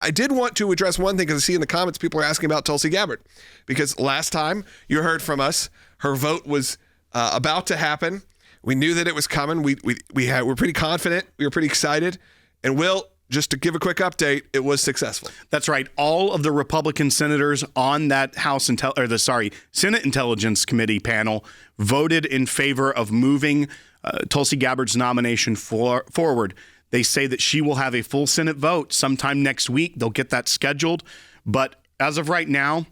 I did want to address one thing, because I see in the comments people are asking about Tulsi Gabbard, because last time you heard from us, her vote was about to happen. We knew that it was coming. We're pretty confident. We were pretty excited. And Will, just to give a quick update, it was successful. That's right. All of the Republican senators on that Senate Intelligence Committee panel voted in favor of moving Tulsi Gabbard's nomination forward. They say that she will have a full Senate vote sometime next week. They'll get that scheduled. But as of right now,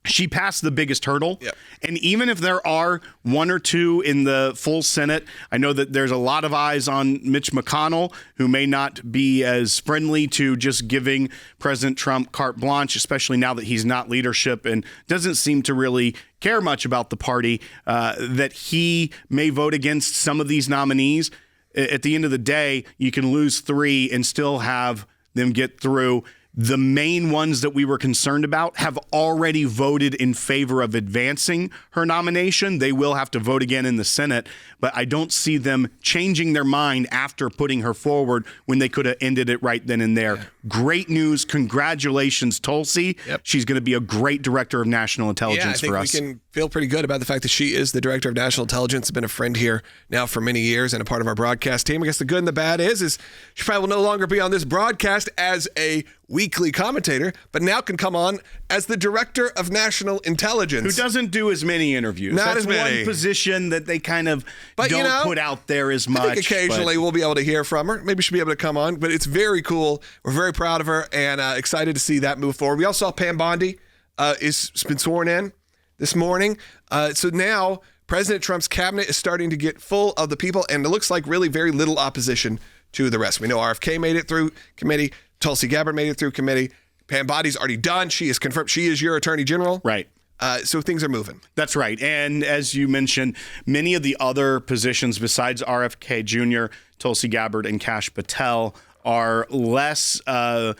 she passed the biggest hurdle. Yep. And even if there are one or two in the full Senate, I know that there's a lot of eyes on Mitch McConnell, who may not be as friendly to just giving President Trump carte blanche, especially now that he's not leadership and doesn't seem to really care much about the party, that he may vote against some of these nominees. At the end of the day, you can lose 3 and still have them get through. The main ones that we were concerned about have already voted in favor of advancing her nomination. They will have to vote again in the Senate, but I don't see them changing their mind after putting her forward when they could have ended it right then and there. Yeah. Great news. Congratulations, Tulsi. Yep. She's going to be a great director of national intelligence for us. I think we can feel pretty good about the fact that she is the director of national intelligence, been a friend here now for many years and a part of our broadcast team. I guess the good and the bad is she probably will no longer be on this broadcast as a weekly commentator, but now can come on as the director of national intelligence. Who doesn't do as many interviews. Not That's as many. one position that they kind of don't put out there as much. I think occasionally we'll be able to hear from her. Maybe she'll be able to come on, but it's very cool. We're very proud of her and excited to see that move forward. We also saw Pam Bondi has been sworn in this morning. So now President Trump's cabinet is starting to get full of the people, and it looks like really very little opposition to the rest. We know RFK made it through committee. Tulsi Gabbard made it through committee. Pam Bondi's already done. She is confirmed. She is your attorney general. Right. So things are moving. That's right. And as you mentioned, many of the other positions besides RFK Jr., Tulsi Gabbard, and Kash Patel are less, I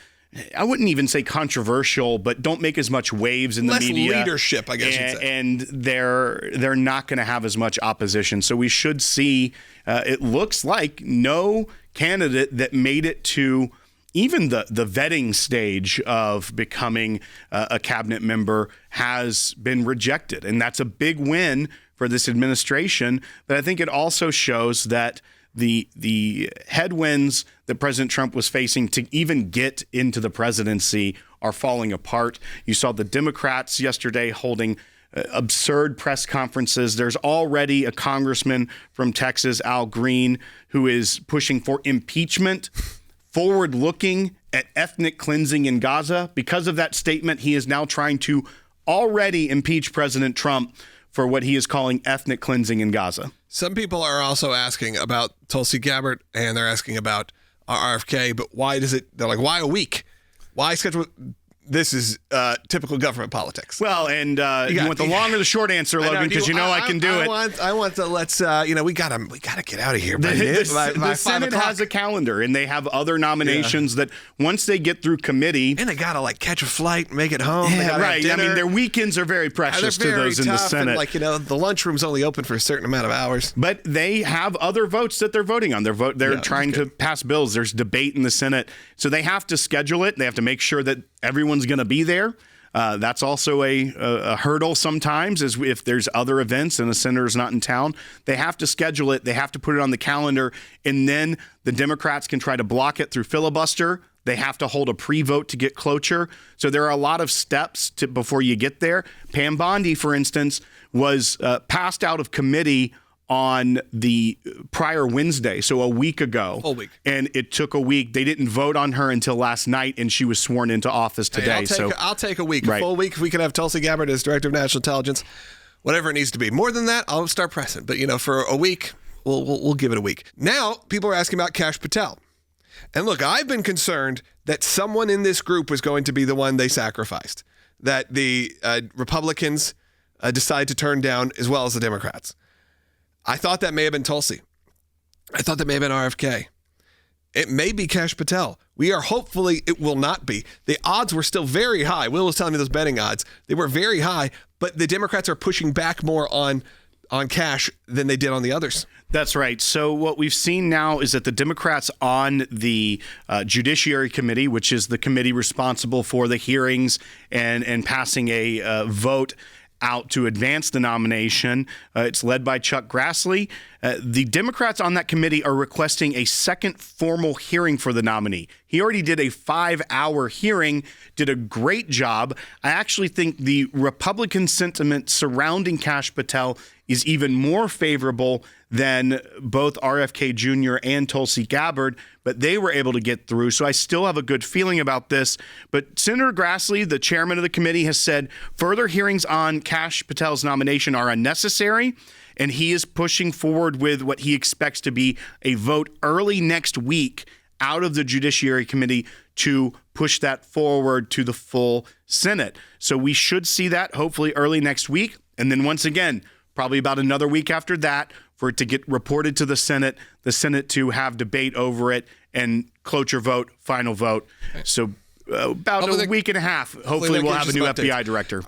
wouldn't even say controversial, but don't make as much waves in the media. Less leadership, I guess you'd say. And they're not going to have as much opposition. So we should see, it looks like no candidate that made it to even the vetting stage of becoming a cabinet member has been rejected. And that's a big win for this administration. But I think it also shows that the headwinds that President Trump was facing to even get into the presidency are falling apart. You saw the Democrats yesterday holding absurd press conferences. There's already a congressman from Texas, Al Green, who is pushing for impeachment, forward-looking at ethnic cleansing in Gaza. Because of that statement, he is now trying to already impeach President Trump for what he is calling ethnic cleansing in Gaza. Some people are also asking about Tulsi Gabbard, and they're asking about RFK, but they're like, why a week? Why schedule? This is typical government politics. Well, and you want the long or the short answer, Logan, because I can do it. I want the we gotta get out of here. The Senate has a calendar, and they have other nominations that once they get through committee, and they gotta catch a flight, and make it home. Yeah, right. I mean, their weekends are very precious to those in the Senate. And, the lunchroom's only open for a certain amount of hours. But they have other votes that they're voting on. They're trying to pass bills. There's debate in the Senate, so they have to schedule it. They have to make sure that everyone's going to be there. That's also a hurdle sometimes, is if there's other events and the senator's not in town. They have to schedule it. They have to put it on the calendar, and then the Democrats can try to block it through filibuster. They have to hold a pre-vote to get cloture. So there are a lot of steps before you get there. Pam Bondi, for instance, was passed out of committee on the prior Wednesday, so a week ago. Full week. And it took a week. They didn't vote on her until last night, and she was sworn into office today. I'll take a week, right. A full week, if we can have Tulsi Gabbard as Director of National Intelligence, whatever it needs to be. More than that, I'll start pressing. But, for a week, we'll give it a week. Now, people are asking about Kash Patel. And look, I've been concerned that someone in this group was going to be the one they sacrificed, that the Republicans decide to turn down, as well as the Democrats. I thought that may have been Tulsi. I thought that may have been RFK. It may be Kash Patel. Hopefully it will not be. The odds were still very high. Will was telling me those betting odds. They were very high, but the Democrats are pushing back more on on Cash than they did on the others. That's right. So what we've seen now is that the Democrats on the Judiciary Committee, which is the committee responsible for the hearings and passing a vote out to advance the nomination. It's led by Chuck Grassley. The Democrats on that committee are requesting a second formal hearing for the nominee. He already did a 5-hour hearing, did a great job. I actually think the Republican sentiment surrounding Kash Patel is even more favorable than both RFK Jr. and Tulsi Gabbard, but they were able to get through. So I still have a good feeling about this. But Senator Grassley, the chairman of the committee, has said further hearings on Kash Patel's nomination are unnecessary, and he is pushing forward with what he expects to be a vote early next week out of the Judiciary Committee to push that forward to the full Senate. So we should see that hopefully early next week. And then once again, probably about another week after that, for it to get reported to the Senate to have debate over it, and cloture vote, final vote. So about a week and a half, hopefully we'll have a new FBI director.